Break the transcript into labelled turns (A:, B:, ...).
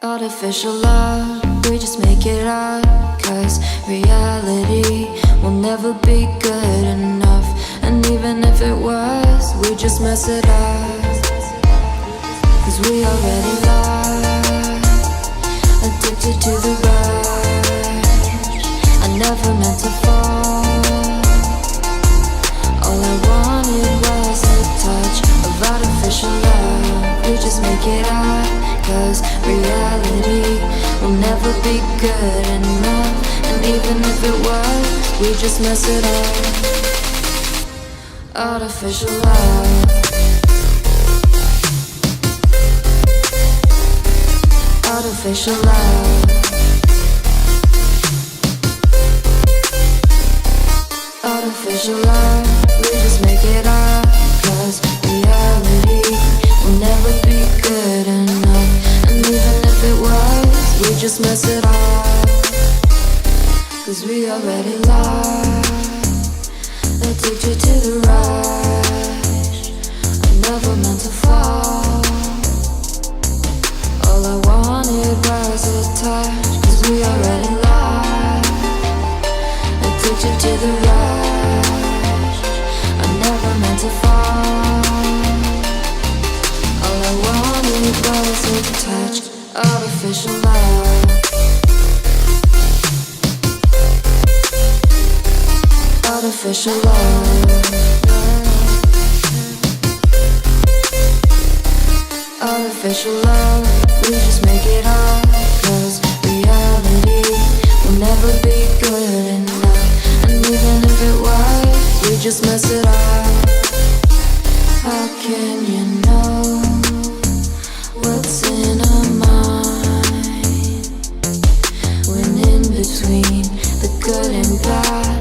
A: Artificial love, we just make it up, 'cause reality will never be good enough. And even if it was, we just mess it up, 'cause we already lost, addicted to the rush. I never meant to fall. All I wanted was a touch of artificial love. We just make it up, 'cause reality will never be good enough. And even if it was, we just mess it up. Artificial love. Artificial love. Artificial love. We just make it up, 'cause reality will never be good enough. And even if it was, we just mess it up, 'cause we already lost, addicted to the rush. I never meant to fall. All I wanted was a touch, 'cause we already lost, addicted to the rush. I never meant to fall. All I wanted was a touch. Artificial love. Artificial love. Artificial love. We just make it up, 'cause reality will never be good enough. And even if it was, we just mess it up. How can you know what's in our mind, when in between the good and bad